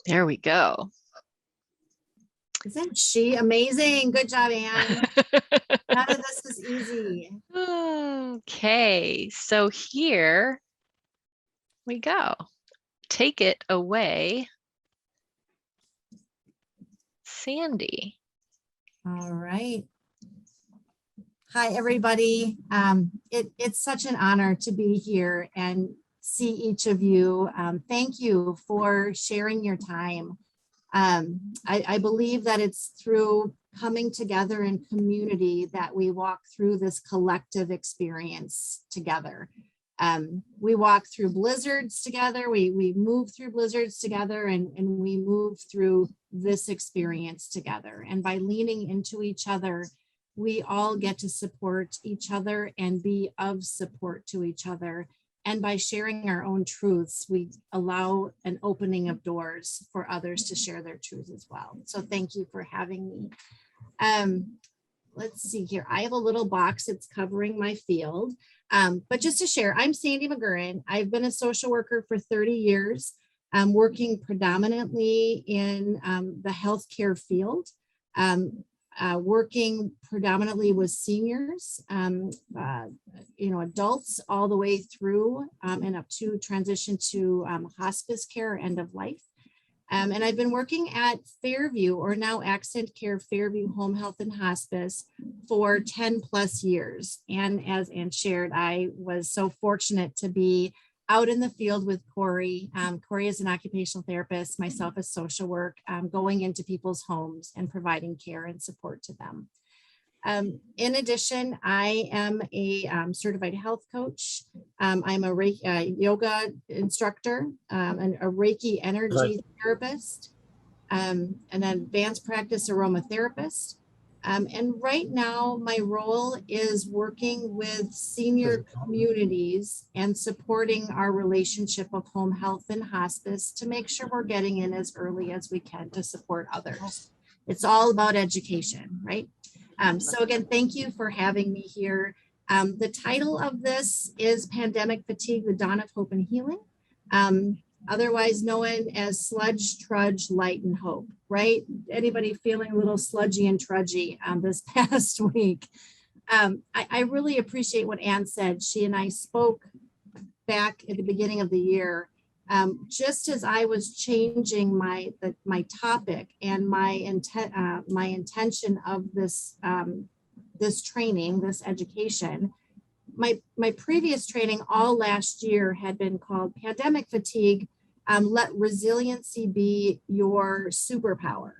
There we go. Isn't she amazing? Good job, Anne. None of this is easy. Okay, so here we go. Take it away, Sandy. All right. Hi, everybody. It's such an honor to be here and see each of you. Thank you for sharing your time. I believe that it's through coming together in community that we walk through this collective experience together. We walk through blizzards together, we move through blizzards together, and we move through this experience together. And by leaning into each other, we all get to support each other and be of support to each other. And by sharing our own truths, we allow an opening of doors for others to share their truths as well. So thank you for having me. Let's see here. I have a little box that's covering my field. But just to share, I'm Sandy McGurran. I've been a social worker for 30 years, working predominantly in the healthcare field. Working predominantly with seniors, adults all the way through and up to transition to hospice care, end of life. And I've been working at Fairview, or now Accent Care Fairview Home Health and Hospice, for 10 plus years. And as Anne shared, I was so fortunate to be out in the field with Corey. Corey is an occupational therapist, myself as social work, going into people's homes and providing care and support to them. In addition, I am a certified health coach. I'm a yoga instructor, and a Reiki energy therapist, and an advanced practice aromatherapist. And right now, my role is working with senior communities and supporting our relationship of home health and hospice to make sure we're getting in as early as we can to support others. It's all about education, right? So again, thank you for having me here. The title of this is Pandemic Fatigue, the Dawn of Hope and Healing, otherwise known as Sludge, Trudge, Light, and Hope, right? Anybody feeling a little sludgy and trudgy this past week? I really appreciate what Anne said. She and I spoke back at the beginning of the year, just as I was changing my topic and my intention of this this training, this education. My previous training all last year had been called Pandemic Fatigue, Let Resiliency Be Your Superpower.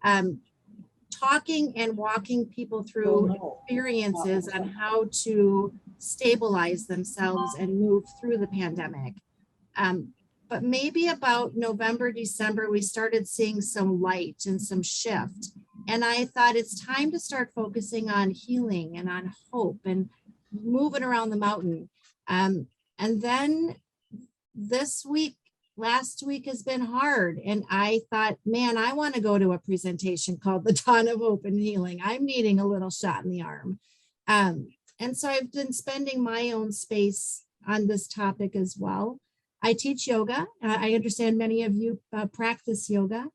Talking and walking people through experiences on how to stabilize themselves and move through the pandemic. But maybe about November, December, we started seeing some light and some shift. And I thought it's time to start focusing on healing and on hope and moving around the mountain. And then this week, last week has been hard. And I thought, man, I want to go to a presentation called The Dawn of Hope and Healing. I'm needing a little shot in the arm. And so I've been spending my own space on this topic as well. I teach yoga. I understand many of you practice yoga.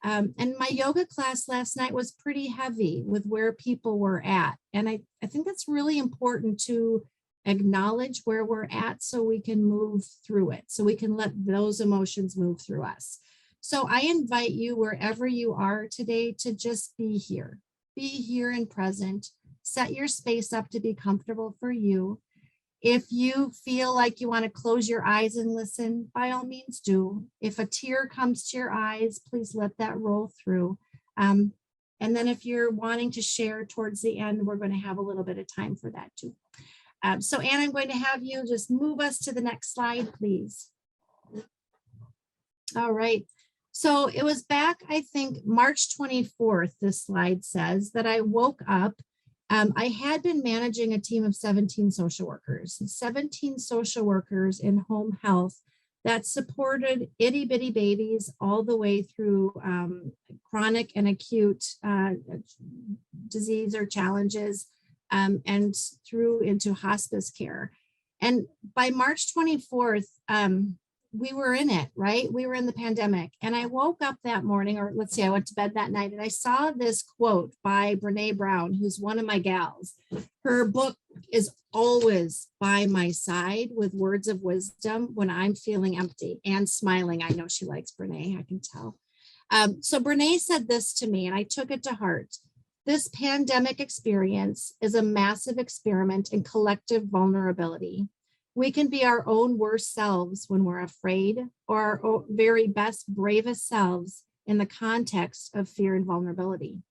And my yoga class last night was pretty heavy with where people were at. And I think that's really important to acknowledge where we're at so we can move through it, so we can let those emotions move through us. So I invite you, wherever you are today, to just be here and present. Set your space up to be comfortable for you. If you feel like you want to close your eyes and listen, by all means do. If a tear comes to your eyes, please let that roll through. And then if you're wanting to share towards the end, we're going to have a little bit of time for that too. So Anne, I'm going to have you just move us to the next slide, please. All right. So it was back, I think, March 24th, this slide says, that I woke up. I had been managing a team of 17 social workers in home health that supported itty bitty babies all the way through chronic and acute disease or challenges, and through into hospice care. And by March 24th, we were in it, right? We were in the pandemic. And I woke up that morning, or let's see, I went to bed that night and I saw this quote by Brene Brown, who's one of my gals. Her book is always by my side with words of wisdom when I'm feeling empty and smiling. I know she likes Brene, I can tell. So Brene said this to me and I took it to heart. This pandemic experience is a massive experiment in collective vulnerability. We can be our own worst selves when we're afraid, or our very best, bravest selves in the context of fear and vulnerability.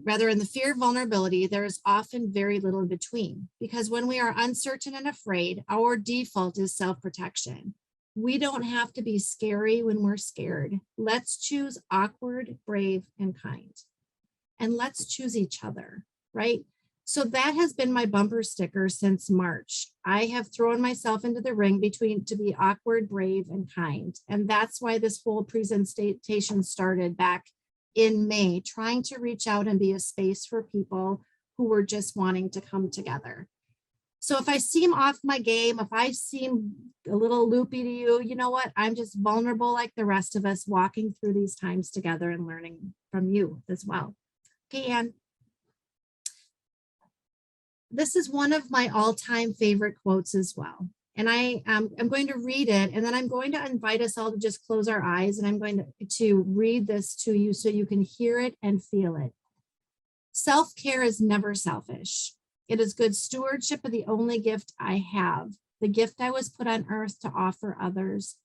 Rather, in the fear of vulnerability, there is often very little in between, because when we are uncertain and afraid, our default is self-protection. We don't have to be scary when we're scared. Let's choose awkward, brave, and kind. And let's choose each other, right? So that has been my bumper sticker since March. I have thrown myself into the ring to be awkward, brave, and kind. And that's why this whole presentation started back in May, trying to reach out and be a space for people who were just wanting to come together. So if I seem off my game, if I seem a little loopy to you, you know what? I'm just vulnerable like the rest of us, walking through these times together and learning from you as well. Okay, Anne. This is one of my all-time favorite quotes as well. And I'm going to read it, and then I'm going to invite us all to just close our eyes, and I'm going to read this to you so you can hear it and feel it. Self-care is never selfish. It is good stewardship of the only gift I have, the gift I was put on earth to offer others.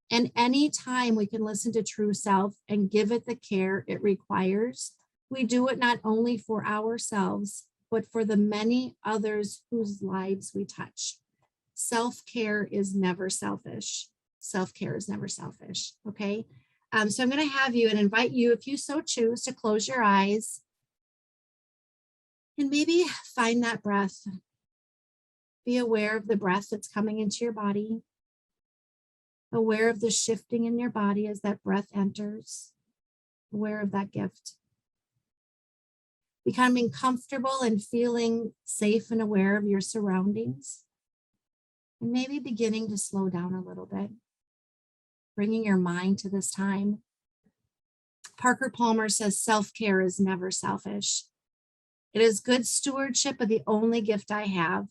And any time we can listen to true self and give it the care it requires, we do it not only for ourselves, but for the many others whose lives we touch. Self-care is never selfish. Self-care is never selfish, okay? So I'm gonna have you and invite you, if you so choose, to close your eyes and maybe find that breath. Be aware of the breath that's coming into your body. Aware of the shifting in your body as that breath enters. Aware of that gift. Becoming comfortable and feeling safe and aware of your surroundings. And maybe beginning to slow down a little bit. Bringing your mind to this time. Parker Palmer says self-care is never selfish. It is good stewardship of the only gift I have,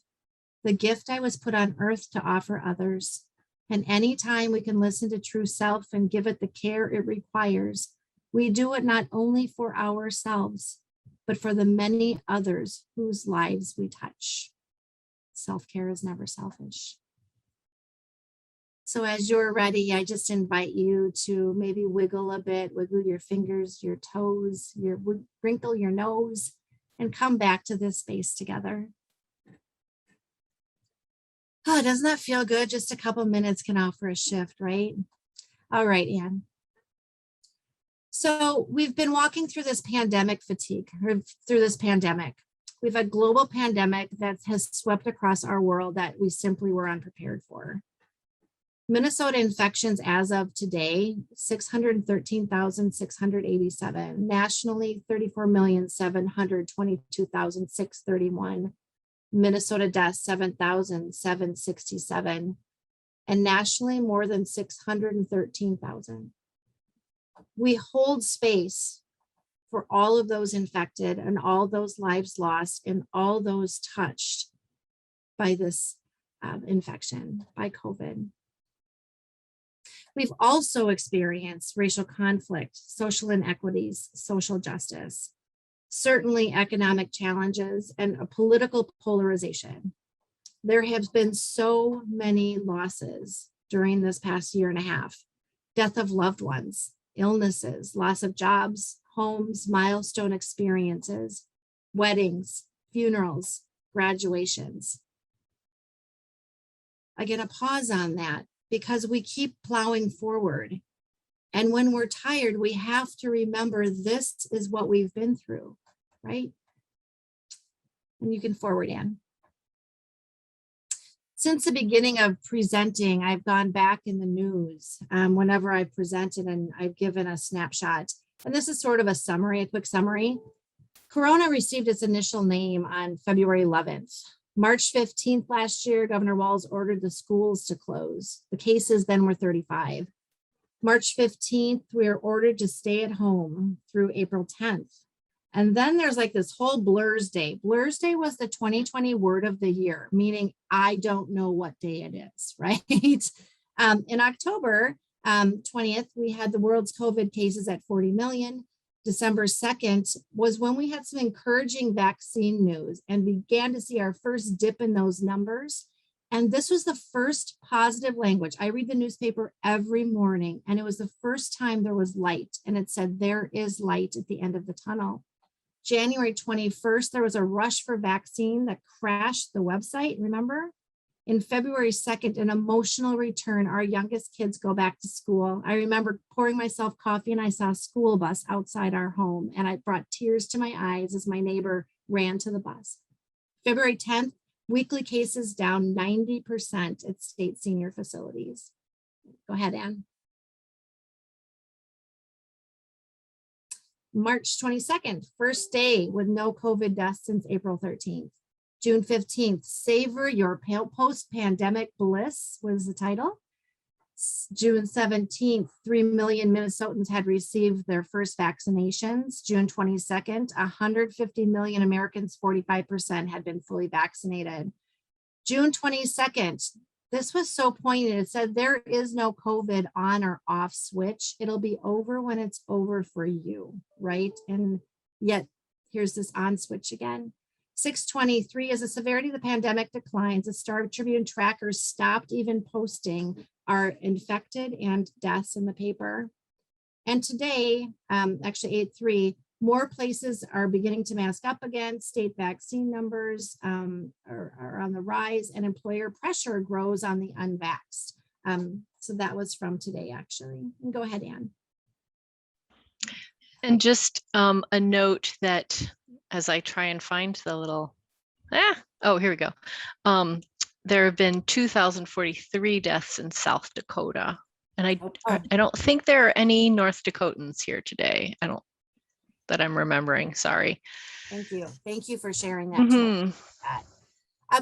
the gift I was put on earth to offer others. And anytime we can listen to true self and give it the care it requires, we do it not only for ourselves, but for the many others whose lives we touch. Self-care is never selfish. So as you're ready, I just invite you to maybe wiggle a bit, wiggle your fingers, your toes, wrinkle your nose, and come back to this space together. Oh, doesn't that feel good? Just a couple minutes can offer a shift, right? All right, Anne. So we've been walking through this pandemic fatigue, or through this pandemic. We've had global pandemic that has swept across our world that we simply were unprepared for. Minnesota infections as of today, 613,687. Nationally, 34,722,631. Minnesota deaths, 7,767. And nationally, more than 613,000. We hold space for all of those infected and all those lives lost and all those touched by this infection, by COVID. We've also experienced racial conflict, social inequities, social justice, certainly economic challenges, and a political polarization. There have been so many losses during this past year and a half. Death of loved ones, illnesses, loss of jobs, homes, milestone experiences, weddings, funerals, graduations. Again, a pause on that, because we keep plowing forward. And when we're tired, we have to remember this is what we've been through, right? And you can forward, Ann. Since the beginning of presenting, I've gone back in the news whenever I've presented and I've given a snapshot. And this is sort of a summary, a quick summary. Corona received its initial name on February 11th. March 15th last year, Governor Walz ordered the schools to close. The cases then were 35. March 15th, we were ordered to stay at home through April 10th. And then there's like this whole Blur's Day. Blur's Day was the 2020 word of the year, meaning I don't know what day it is, right? In October 20th, we had the world's COVID cases at 40 million. December 2nd was when we had some encouraging vaccine news and began to see our first dip in those numbers. And this was the first positive language. I read the newspaper every morning, and it was the first time there was light. And it said, there is light at the end of the tunnel. January 21st, there was a rush for vaccine that crashed the website, remember? In February 2nd, an emotional return. Our youngest kids go back to school. I remember pouring myself coffee and I saw a school bus outside our home, and I brought tears to my eyes as my neighbor ran to the bus. February 10th, weekly cases down 90% at state senior facilities. Go ahead, Ann. March 22nd, first day with no COVID deaths since April 13th. June 15th, savor your post-pandemic bliss was the title. June 17th, 3 million Minnesotans had received their first vaccinations. June 22nd, 150 million Americans, 45% had been fully vaccinated. June 22nd, this was so poignant. It said, there is no COVID on or off switch. It'll be over when it's over for you, right? And yet here's this on switch again. 6/23, as the severity of the pandemic declines, the Star Tribune trackers stopped even posting our infected and deaths in the paper. And today, actually 8/3, more places are beginning to mask up again. State vaccine numbers are on the rise, and employer pressure grows on the unvaxxed. So that was from today, actually. And go ahead, Ann. And just a note that as I try and find the little, oh, here we go. There have been 2,043 deaths in South Dakota. And I don't think there are any North Dakotans here today. That I'm remembering, sorry. Thank you. Thank you for sharing that.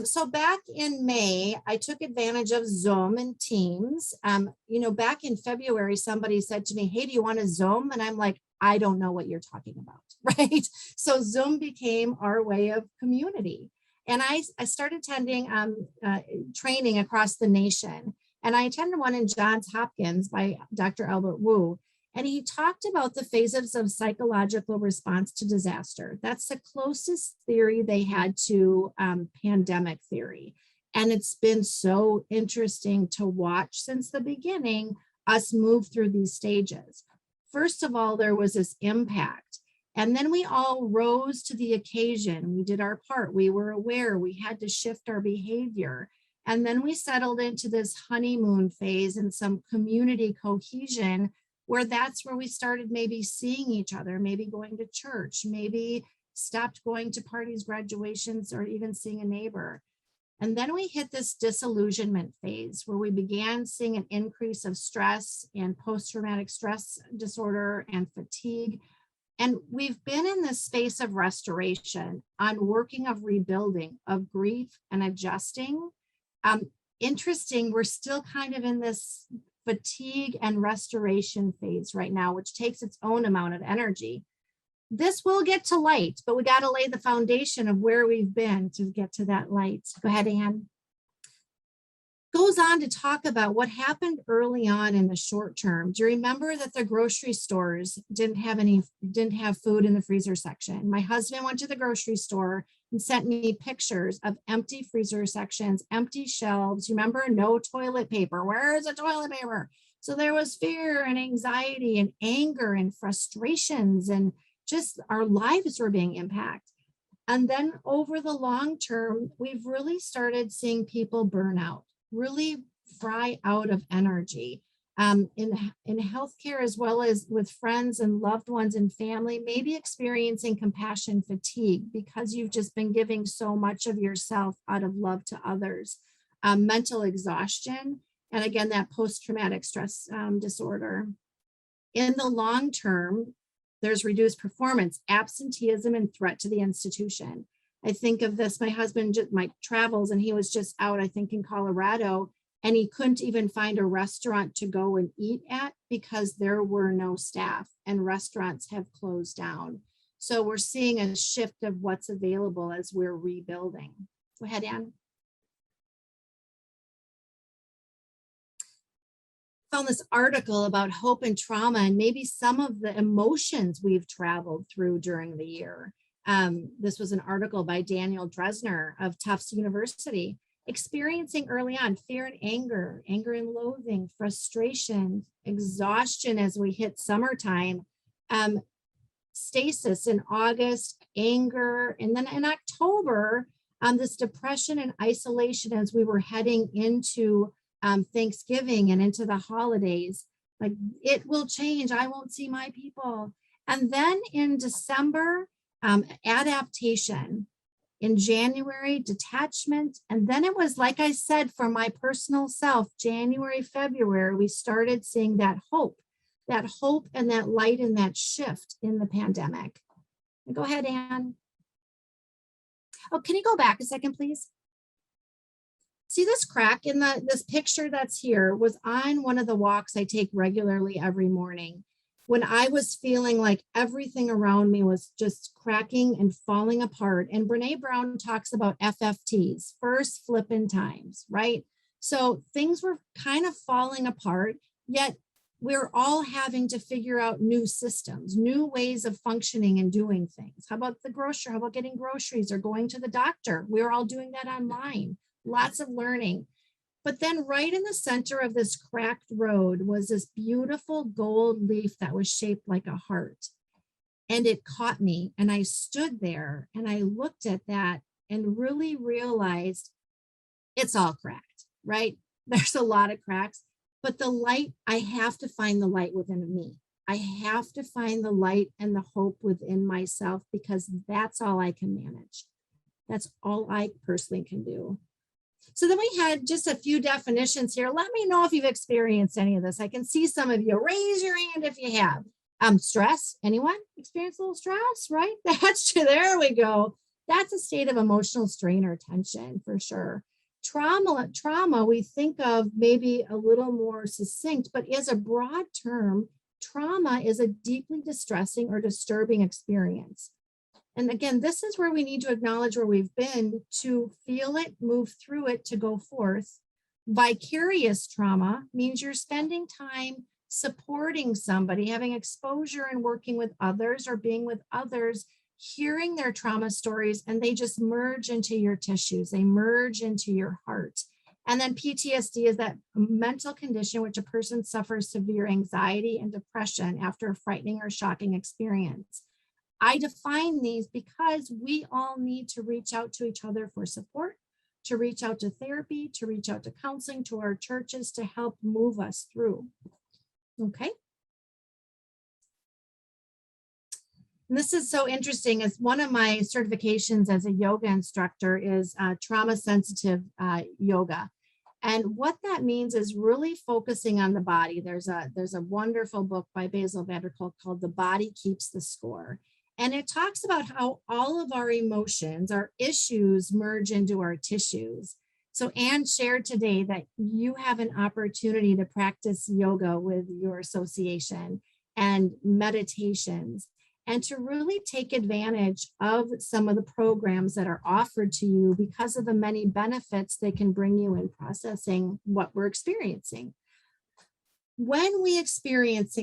So back in May, I took advantage of Zoom and Teams. Back in February, somebody said to me, hey, do you want to Zoom? And I'm like, I don't know what you're talking about, right? So Zoom became our way of community. And I started attending training across the nation. And I attended one in Johns Hopkins by Dr. Albert Wu. And he talked about the phases of psychological response to disaster. That's the closest theory they had to pandemic theory. And it's been so interesting to watch since the beginning, us move through these stages. First of all, there was this impact. And then we all rose to the occasion. We did our part. We were aware. We had to shift our behavior. And then we settled into this honeymoon phase and some community cohesion, where that's where we started maybe seeing each other, maybe going to church, maybe stopped going to parties, graduations, or even seeing a neighbor. And then we hit this disillusionment phase where we began seeing an increase of stress and post-traumatic stress disorder and fatigue. And we've been in this space of restoration, on working of rebuilding, of grief and adjusting. Interesting, we're still kind of in this fatigue and restoration phase right now, which takes its own amount of energy. This will get to light, but we got to lay the foundation of where we've been to get to that light. Go ahead, Ann. Goes on to talk about what happened early on in the short term. Do you remember that the grocery stores didn't have food in the freezer section? My husband went to the grocery store and sent me pictures of empty freezer sections, empty shelves. Remember, no toilet paper. Where is the toilet paper? So there was fear and anxiety and anger and frustrations, and just our lives were being impacted. And then over the long term, we've really started seeing people burn out, really fry out of energy. In healthcare, as well as with friends and loved ones and family, maybe experiencing compassion fatigue because you've just been giving so much of yourself out of love to others. Mental exhaustion, and again, that post-traumatic stress disorder. In the long term, there's reduced performance, absenteeism, and threat to the institution. I think of this, my husband, my travels, and he was just out, I think in Colorado, and he couldn't even find a restaurant to go and eat at because there were no staff and restaurants have closed down. So we're seeing a shift of what's available as we're rebuilding. Go ahead, Ann. Found this article about hope and trauma and maybe some of the emotions we've traveled through during the year. This was an article by Daniel Dresner of Tufts University, experiencing early on fear and anger and loathing, frustration, exhaustion as we hit summertime, stasis in August, anger, and then in October, this depression and isolation as we were heading into Thanksgiving and into the holidays. Like, it will change. I won't see my people. And then in December, adaptation. In January, detachment. And then it was, like I said, for my personal self, January, February, we started seeing that hope and that light and that shift in the pandemic. Go ahead, Ann. Oh, can you go back a second, please? See this crack in this picture that's here was on one of the walks I take regularly every morning when I was feeling like everything around me was just cracking and falling apart. And Brene Brown talks about FFTs, first flipping times, right? So things were kind of falling apart, yet we're all having to figure out new systems, new ways of functioning and doing things. How about the grocery? How about getting groceries or going to the doctor? We're all doing that online. Lots of learning. But then right in the center of this cracked road was this beautiful gold leaf that was shaped like a heart. And it caught me. And I stood there and I looked at that and really realized it's all cracked, right? There's a lot of cracks, but the light, I have to find the light within me. I have to find the light and the hope within myself because that's all I can manage. That's all I personally can do. So then we had just a few definitions here. Let me know if you've experienced any of this. I can see some of you. Raise your hand if you have. Stress. Anyone experience a little stress, right? That's true. There we go. That's a state of emotional strain or tension for sure. Trauma, we think of maybe a little more succinct, but as a broad term, trauma is a deeply distressing or disturbing experience. And again, this is where we need to acknowledge where we've been to feel it, move through it, to go forth. Vicarious trauma means you're spending time supporting somebody, having exposure and working with others or being with others, hearing their trauma stories, and they just merge into your tissues. They merge into your heart. And then PTSD is that mental condition which a person suffers severe anxiety and depression after a frightening or shocking experience. I define these because we all need to reach out to each other for support, to reach out to therapy, to reach out to counseling, to our churches to help move us through. Okay. And this is so interesting, as one of my certifications as a yoga instructor is trauma sensitive yoga. And what that means is really focusing on the body. There's a wonderful book by Basil Vanderkolk called The Body Keeps the Score. And it talks about how all of our emotions, our issues merge into our tissues. So Anne shared today that you have an opportunity to practice yoga with your association and meditations, and to really take advantage of some of the programs that are offered to you because of the many benefits they can bring you in processing what we're experiencing. When we experience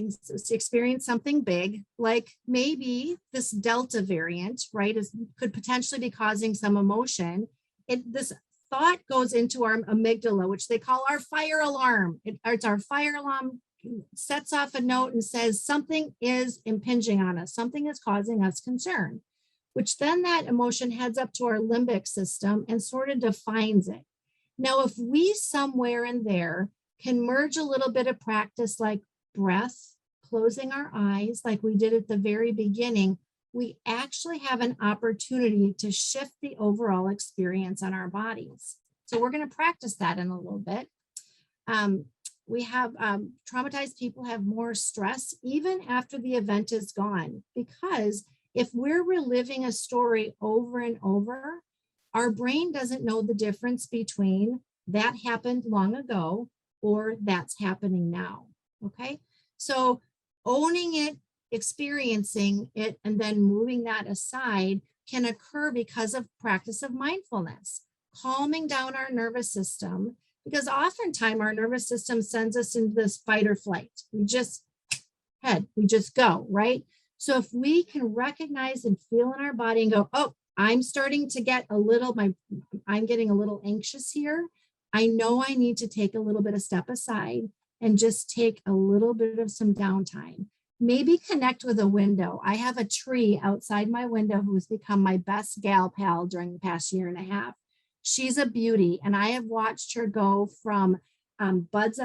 something big, like maybe this Delta variant, right, could potentially be causing some emotion, this thought goes into our amygdala, which they call our fire alarm. It's our fire alarm, sets off a note and says something is impinging on us, something is causing us concern, which then that emotion heads up to our limbic system and sort of defines it. Now, if we somewhere in there can merge a little bit of practice like breath, closing our eyes like we did at the very beginning, we actually have an opportunity to shift the overall experience on our bodies. So we're going to practice that in a little bit. We have traumatized people have more stress even after the event is gone, because If we're reliving a story over and over, our brain doesn't know the difference between that happened long ago or that's happening now. Okay. So owning it, experiencing it, and then moving that aside can occur because of practice of mindfulness, calming down our nervous system, because oftentimes our nervous system sends us into this fight or flight. We just go, right? So if we can recognize and feel in our body and go, oh, I'm starting to get I'm getting a little anxious here. I know I need to take a little bit of step aside and just take a little bit of some downtime. Maybe connect with a window. I have a tree outside my window who's become my best gal pal during the past year and a half. She's a beauty, and I have watched her go from buds,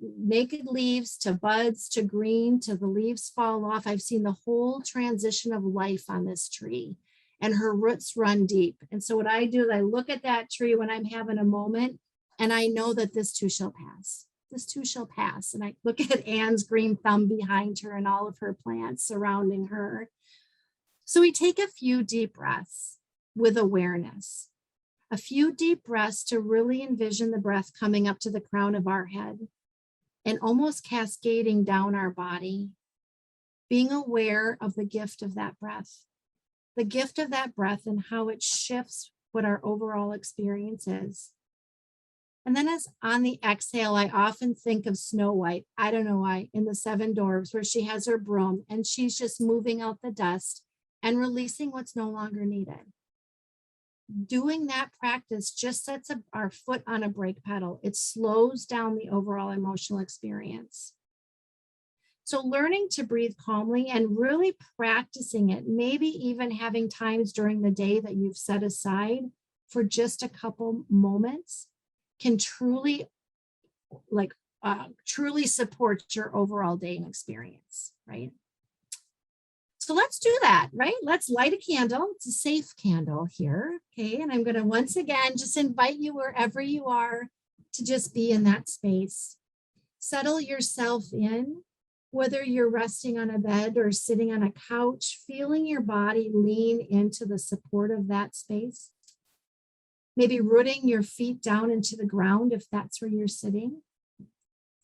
naked leaves to buds to green to the leaves fall off. I've seen the whole transition of life on this tree, and her roots run deep. And so what I do is I look at that tree when I'm having a moment, and I know that this too shall pass. This too shall pass. And I look at Anne's green thumb behind her and all of her plants surrounding her. So we take a few deep breaths with awareness. A few deep breaths to really envision the breath coming up to the crown of our head and almost cascading down our body, being aware of the gift of that breath and how it shifts what our overall experience is. And then as on the exhale, I often think of Snow White, I don't know why, in the Seven Dwarfs, where she has her broom and she's just moving out the dust and releasing what's no longer needed. Doing that practice just sets our foot on a brake pedal. It slows down the overall emotional experience. So learning to breathe calmly and really practicing it, maybe even having times during the day that you've set aside for just a couple moments, can truly support your overall day and experience, right? So let's do that, right? Let's light a candle. It's a safe candle here, okay? And I'm going to once again just invite you wherever you are to just be in that space. Settle yourself in, whether you're resting on a bed or sitting on a couch, feeling your body lean into the support of that space. Maybe rooting your feet down into the ground if that's where you're sitting.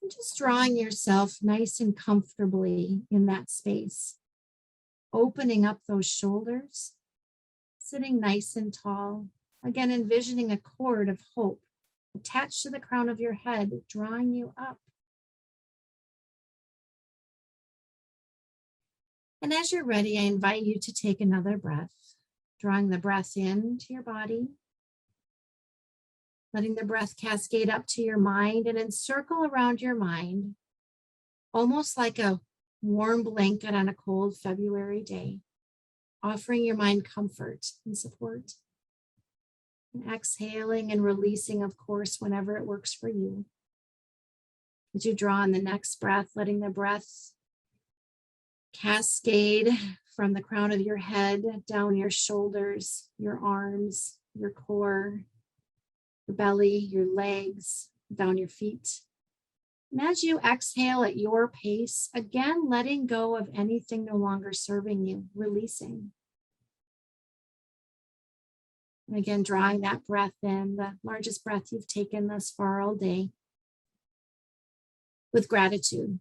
And just drawing yourself nice and comfortably in that space. Opening up those shoulders, sitting nice and tall. Again, envisioning a cord of hope attached to the crown of your head, drawing you up. And as you're ready, I invite you to take another breath, drawing the breath into your body, letting the breath cascade up to your mind and encircle around your mind, almost like a warm blanket on a cold February day, offering your mind comfort and support. And exhaling and releasing, of course, whenever it works for you. As you draw in the next breath, letting the breath cascade from the crown of your head down your shoulders, your arms, your core, your belly, your legs, down your feet. And as you exhale at your pace, again, letting go of anything no longer serving you, releasing. And again, drawing that breath in, the largest breath you've taken thus far all day, with gratitude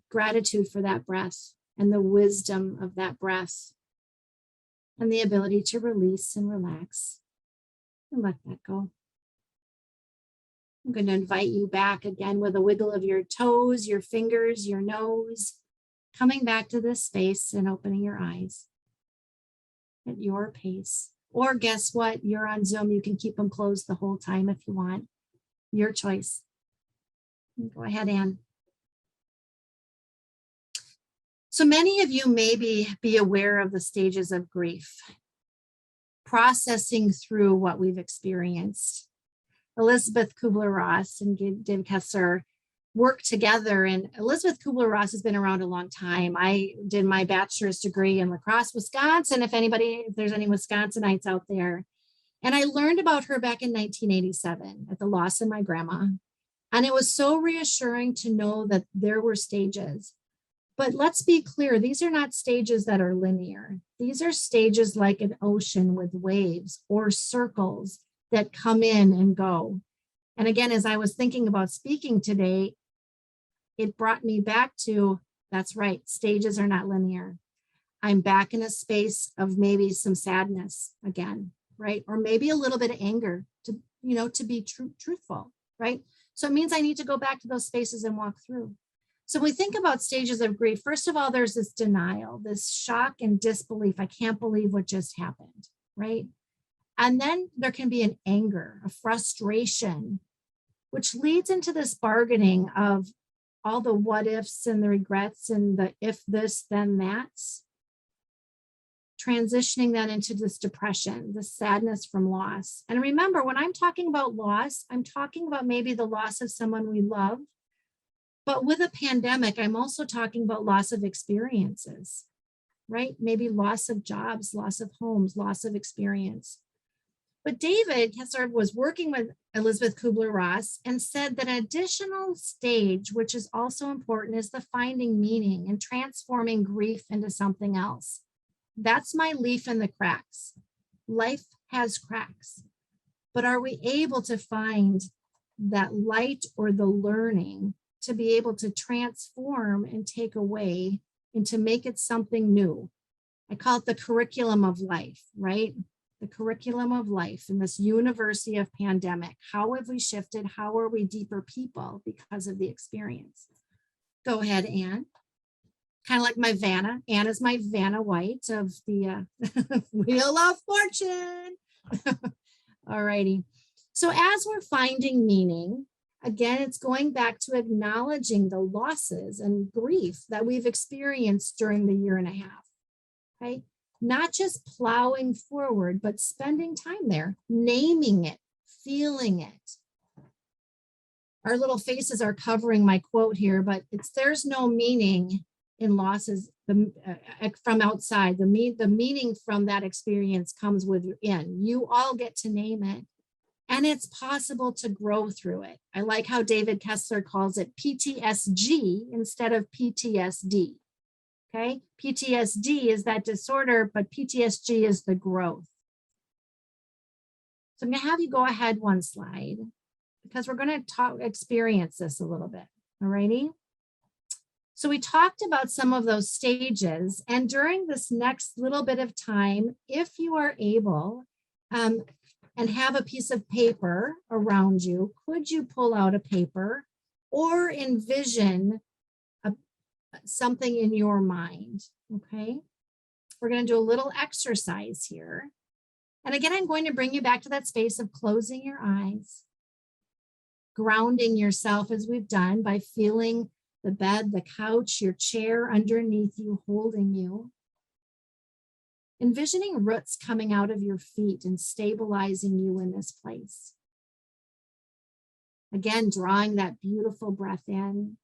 for that breath and the wisdom of that breath and the ability to release and relax and let that go. I'm going to invite you back again with a wiggle of your toes, your fingers, your nose, coming back to this space and opening your eyes at your pace. Or guess what? You're on Zoom. You can keep them closed the whole time if you want. Your choice. Go ahead, Anne. So many of you may be aware of the stages of grief, processing through what we've experienced. Elizabeth Kubler-Ross and Dave Kessler worked together, and Elizabeth Kubler-Ross has been around a long time. I did my bachelor's degree in La Crosse, Wisconsin, if there's any Wisconsinites out there. And I learned about her back in 1987 at the loss of my grandma. And it was so reassuring to know that there were stages. But let's be clear, these are not stages that are linear. These are stages like an ocean with waves or circles that come in and go. And again, as I was thinking about speaking today, it brought me back to, that's right, stages are not linear. I'm back in a space of maybe some sadness again, right? Or maybe a little bit of anger to be truthful, right? So it means I need to go back to those spaces and walk through. So when we think about stages of grief, first of all, there's this denial, this shock and disbelief. I can't believe what just happened, right? And then there can be an anger, a frustration, which leads into this bargaining of all the what ifs and the regrets and the if this, then that's, transitioning that into this depression, the sadness from loss. And remember, when I'm talking about loss, I'm talking about maybe the loss of someone we love. But with a pandemic, I'm also talking about loss of experiences, right? Maybe loss of jobs, loss of homes, loss of experience. But David Kessler was working with Elizabeth Kubler-Ross and said that an additional stage, which is also important, is the finding meaning and transforming grief into something else. That's my leaf in the cracks. Life has cracks, but are we able to find that light or the learning to be able to transform and take away and to make it something new? I call it the curriculum of life, right? The curriculum of life in this university of pandemic. How have we shifted? How are we deeper people because of the experience? Go ahead, Anne. Kind of like my Vanna. Anne is my Vanna White of the Wheel of Fortune. All righty. So as we're finding meaning, again, it's going back to acknowledging the losses and grief that we've experienced during the year and a half, right? Not just plowing forward, but spending time there, naming it, feeling it. Our little faces are covering my quote here, but there's no meaning in losses from outside. The meaning from that experience comes within. You all get to name it, and it's possible to grow through it. I like how David Kessler calls it PTSG instead of PTSD. Okay, PTSD is that disorder, but PTSG is the growth. So I'm going to have you go ahead one slide because we're going to experience this a little bit. All righty. So we talked about some of those stages, and during this next little bit of time, if you are able and have a piece of paper around you, could you pull out a paper or envision something in your mind? Okay, we're going to do a little exercise here. And again, I'm going to bring you back to that space of closing your eyes, grounding yourself as we've done by feeling the bed, the couch, your chair underneath you, holding you. Envisioning roots coming out of your feet and stabilizing you in this place. Again, drawing that beautiful breath in,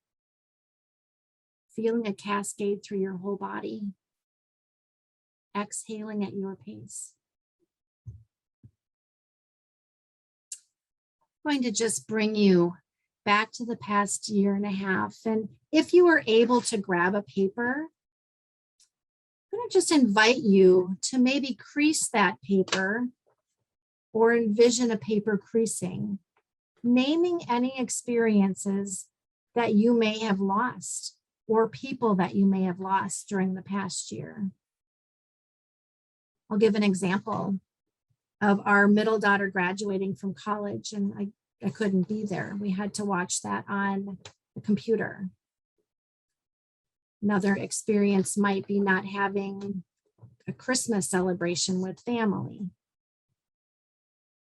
feeling a cascade through your whole body, exhaling at your pace. I'm going to just bring you back to the past year and a half. And if you were able to grab a paper, I'm going to just invite you to maybe crease that paper or envision a paper creasing, naming any experiences that you may have lost or people that you may have lost during the past year. I'll give an example of our middle daughter graduating from college, and I couldn't be there. We had to watch that on the computer. Another experience might be not having a Christmas celebration with family.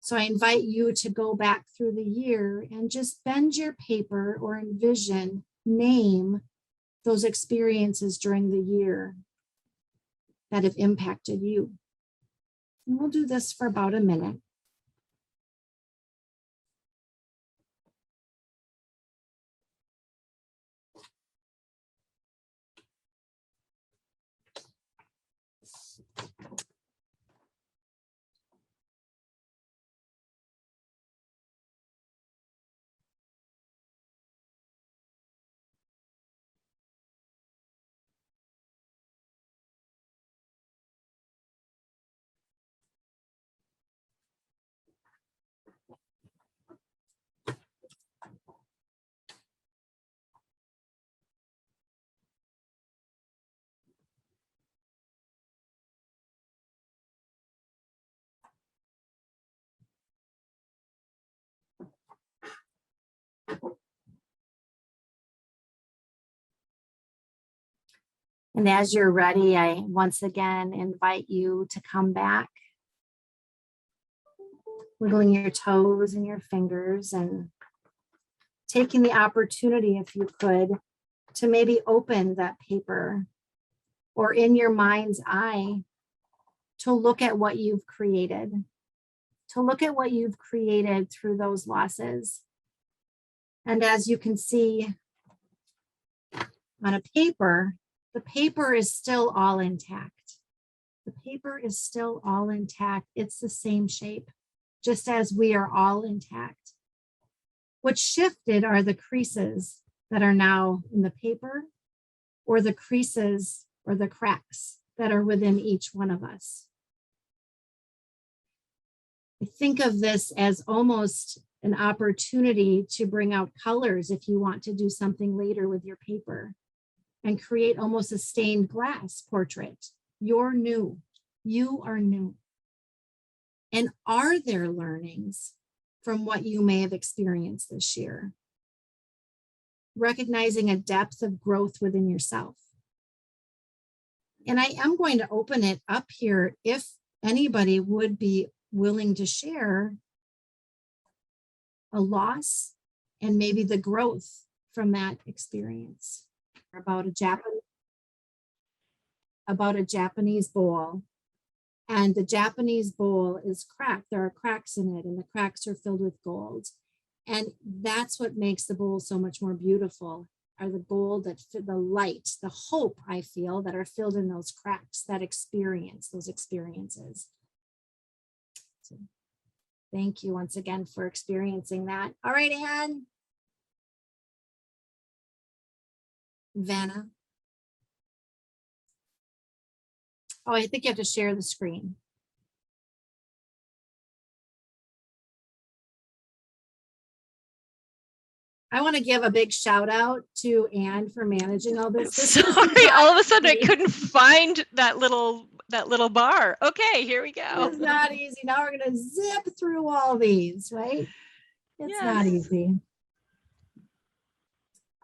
So I invite you to go back through the year and just bend your paper or envision, name those experiences during the year that have impacted you. And we'll do this for about a minute. And as you're ready, I once again invite you to come back, wiggling your toes and your fingers and taking the opportunity, if you could, to maybe open that paper or in your mind's eye to look at what you've created, through those losses. And as you can see on a paper, the paper is still all intact. The paper is still all intact. It's the same shape, just as we are all intact. What shifted are the creases that are now in the paper, or the creases or the cracks that are within each one of us. I think of this as almost an opportunity to bring out colors if you want to do something later with your paper and create almost a stained glass portrait. You're new. You are new. And are there learnings from what you may have experienced this year? Recognizing a depth of growth within yourself. And I am going to open it up here if anybody would be willing to share a loss and maybe the growth from that experience. About a Japanese bowl, and the Japanese bowl is cracked. There are cracks in it, and the cracks are filled with gold. And that's what makes the bowl so much more beautiful, are the gold, that the light, the hope I feel that are filled in those cracks, that experience, those experiences. So thank you once again for experiencing that. All right, Anne. Vanna. Oh, I think you have to share the screen. I want to give a big shout out to Anne for managing all this. Sorry, all of a sudden I couldn't find that little bar. Okay, here we go. It's not easy. Now we're going to zip through all these, right? It's not easy.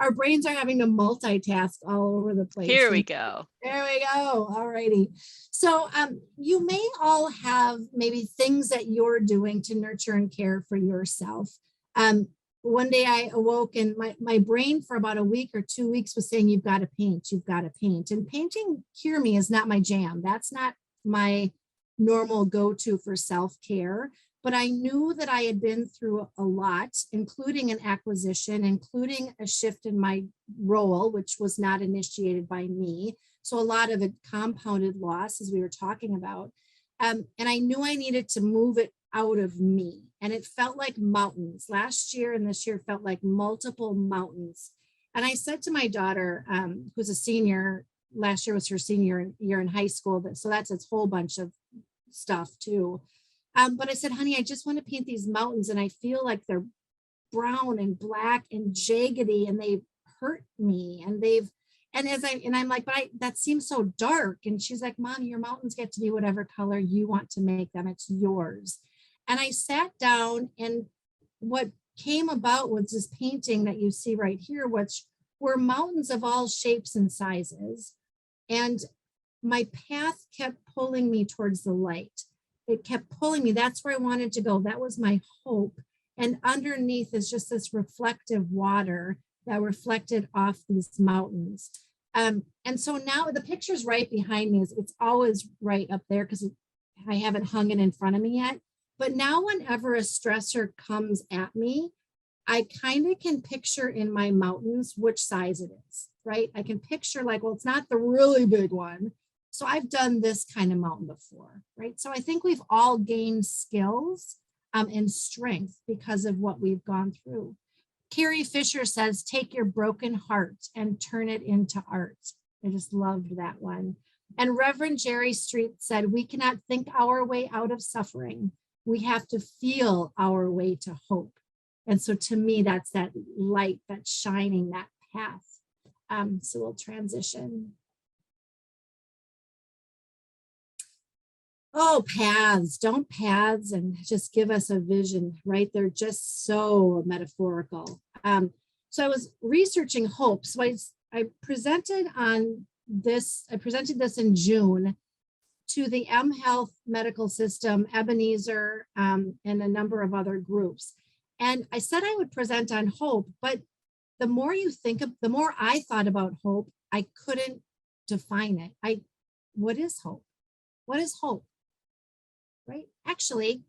Our brains are having to multitask all over the place. Here we go. There we go. All righty. So you may all have maybe things that you're doing to nurture and care for yourself. One day I awoke and my brain for about a week or 2 weeks was saying, you've got to paint, you've got to paint. And painting, hear me, is not my jam. That's not my normal go-to for self-care. But I knew that I had been through a lot, including an acquisition, including a shift in my role, which was not initiated by me. So a lot of a compounded loss, as we were talking about. And I knew I needed to move it out of me. And it felt like mountains. Last year and this year felt like multiple mountains. And I said to my daughter, who's a senior, last year was her senior year in high school, so that's a whole bunch of stuff too. But I said, honey, I just want to paint these mountains, and I feel like they're brown and black and jaggedy, and they've hurt me, and I'm like, but that seems so dark. And she's like, Mom, your mountains get to be whatever color you want to make them. It's yours. And I sat down, and what came about was this painting that you see right here, which were mountains of all shapes and sizes. And my path kept pulling me towards the light. It kept pulling me. That's where I wanted to go. That was my hope. And underneath is just this reflective water that reflected off these mountains. And so now the picture's right behind me. It's always right up there because I haven't hung it in front of me yet. But now whenever a stressor comes at me, I kind of can picture in my mountains which size it is, right? I can picture like, well, it's not the really big one. So I've done this kind of mountain before, right? So I think we've all gained skills and strength because of what we've gone through. Carrie Fisher says, take your broken heart and turn it into art. I just loved that one. And Reverend Jerry Street said, we cannot think our way out of suffering. We have to feel our way to hope. And so to me, that's that light that's shining, that path. So we'll transition. Oh, paths, don't paths and just give us a vision, right? They're just so metaphorical. So I was researching hope. So I presented on I presented this in June to the M Health Medical System, Ebenezer, and a number of other groups. And I said I would present on hope, but the more you think of, the more I thought about hope, I couldn't define it. What is hope? What is hope? Right? Actually,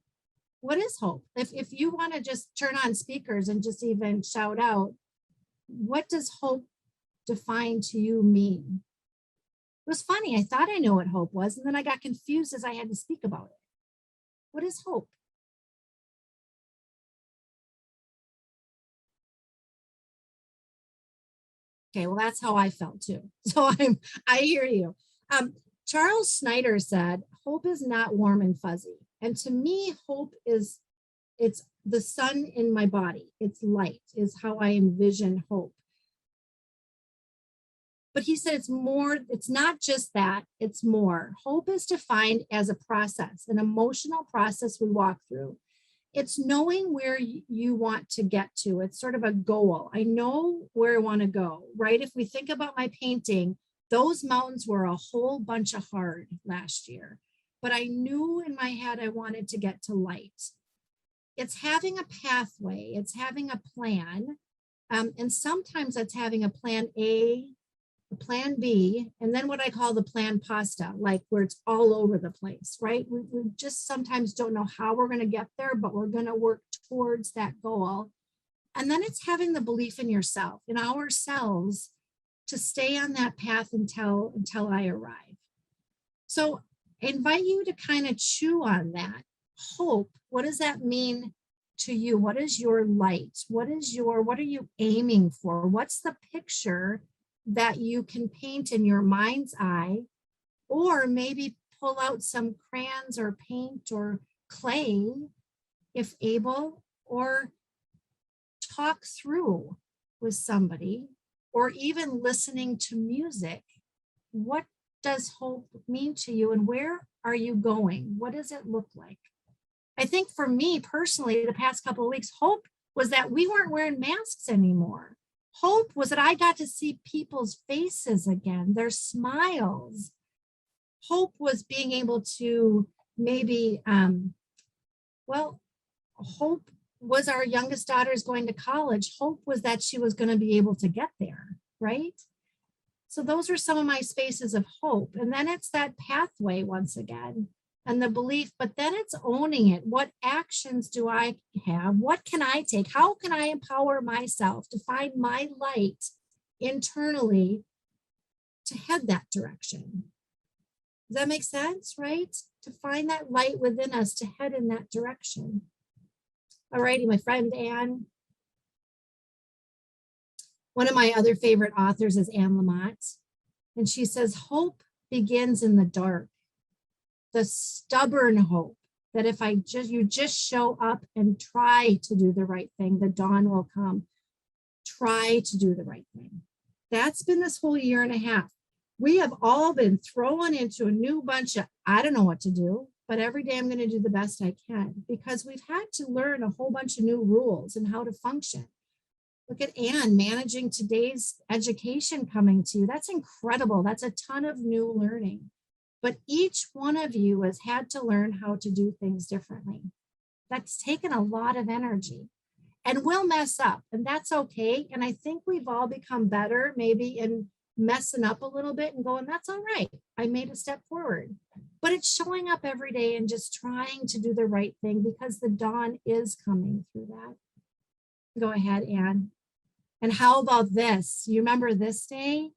what is hope? If you want to just turn on speakers and just even shout out, what does hope define to you mean? It was funny. I thought I knew what hope was, and then I got confused as I had to speak about it. What is hope? Okay, well, that's how I felt too. So I hear you. Charles Snyder said, hope is not warm and fuzzy. And to me, hope is, it's the sun in my body. It's light, is how I envision hope. But he said it's more, it's not just that, it's more. Hope is defined as a process, an emotional process we walk through. It's knowing where you want to get to. It's sort of a goal. I know where I want to go, right? If we think about my painting, those mountains were a whole bunch of hard last year, but I knew in my head I wanted to get to light. It's having a pathway. It's having a plan. And sometimes it's having a plan A, a plan B, and then what I call the plan pasta, like where it's all over the place, right? We just sometimes don't know how we're going to get there, but we're going to work towards that goal. And then it's having the belief in yourself, in ourselves, to stay on that path until I arrive. So I invite you to kind of chew on that. Hope, what does that mean to you? What is your light? What are you aiming for? What's the picture that you can paint in your mind's eye, or maybe pull out some crayons or paint or clay if able, or talk through with somebody, or even listening to music. What does hope mean to you, and where are you going? What does it look like? I think for me personally, the past couple of weeks, hope was that we weren't wearing masks anymore. Hope was that I got to see people's faces again, their smiles. Hope was being able to maybe, hope was our youngest daughter's going to college. Hope was that she was going to be able to get there, right? So those are some of my spaces of hope. And then it's that pathway once again, and the belief, but then it's owning it. What actions do I have? What can I take? How can I empower myself to find my light internally to head that direction? Does that make sense, right? To find that light within us to head in that direction. All righty, my friend Anne. One of my other favorite authors is Anne Lamott, and she says, hope begins in the dark. The stubborn hope that if you just show up and try to do the right thing, the dawn will come. Try to do the right thing. That's been this whole year and a half. We have all been thrown into a new bunch of, I don't know what to do, but every day I'm going to do the best I can, because we've had to learn a whole bunch of new rules and how to function. Look at Anne managing today's education coming to you. That's incredible. That's a ton of new learning. But each one of you has had to learn how to do things differently. That's taken a lot of energy, and we'll mess up, and that's okay. And I think we've all become better maybe in messing up a little bit and going, that's all right. I made a step forward. But it's showing up every day and just trying to do the right thing, because the dawn is coming through that. Go ahead, Anne. And how about this? You remember this day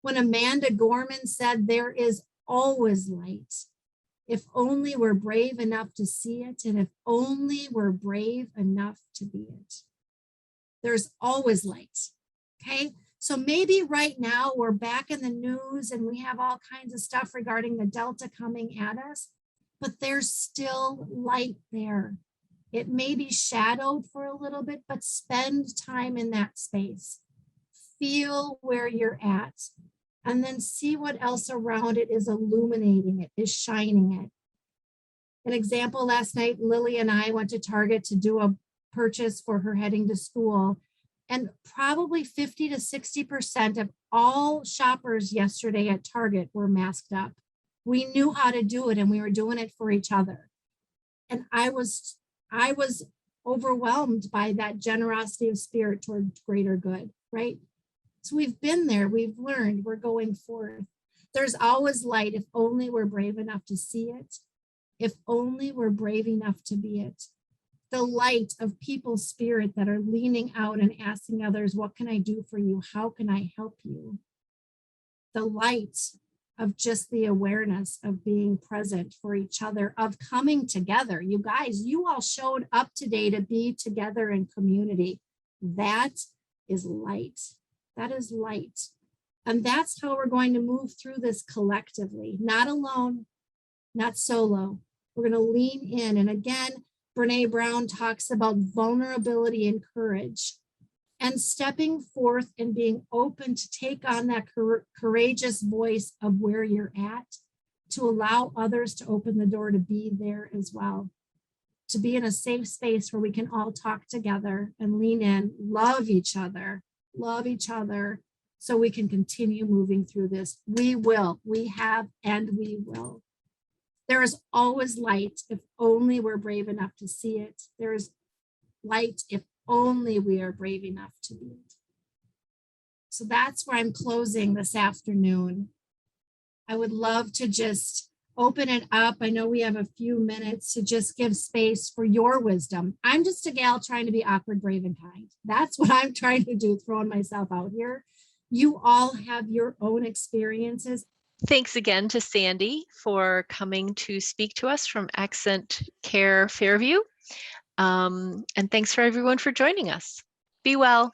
when Amanda Gorman said, there is always light. If only we're brave enough to see it, and if only we're brave enough to be it. There's always light, okay? So maybe right now we're back in the news and we have all kinds of stuff regarding the Delta coming at us, but there's still light there. It may be shadowed for a little bit, but spend time in that space. Feel where you're at, and then see what else around it is illuminating it, is shining it. An example, last night, Lily and I went to Target to do a purchase for her heading to school. And probably 50 to 60% of all shoppers yesterday at Target were masked up. We knew how to do it and we were doing it for each other. And I was overwhelmed by that generosity of spirit toward greater good, right? So we've been there, we've learned, we're going forth. There's always light if only we're brave enough to see it, if only we're brave enough to be it. The light of people's spirit that are leaning out and asking others, what can I do for you? How can I help you? The light of just the awareness of being present for each other, of coming together. You guys, you all showed up today to be together in community. That is light. That is light. And that's how we're going to move through this collectively, not alone, not solo. We're going to lean in. And again, Brene Brown talks about vulnerability and courage and stepping forth and being open to take on that courageous voice of where you're at, to allow others to open the door to be there as well, to be in a safe space where we can all talk together and lean in, love each other, so we can continue moving through this. We will, we have, and we will. There is always light if only we're brave enough to see it. There is light if only we are brave enough to be it. So that's where I'm closing this afternoon. I would love to just open it up. I know we have a few minutes to just give space for your wisdom. I'm just a gal trying to be awkward, brave, and kind. That's what I'm trying to do, throwing myself out here. You all have your own experiences. Thanks again to Sandy for coming to speak to us from Accent Care Fairview. And thanks for everyone for joining us. Be well.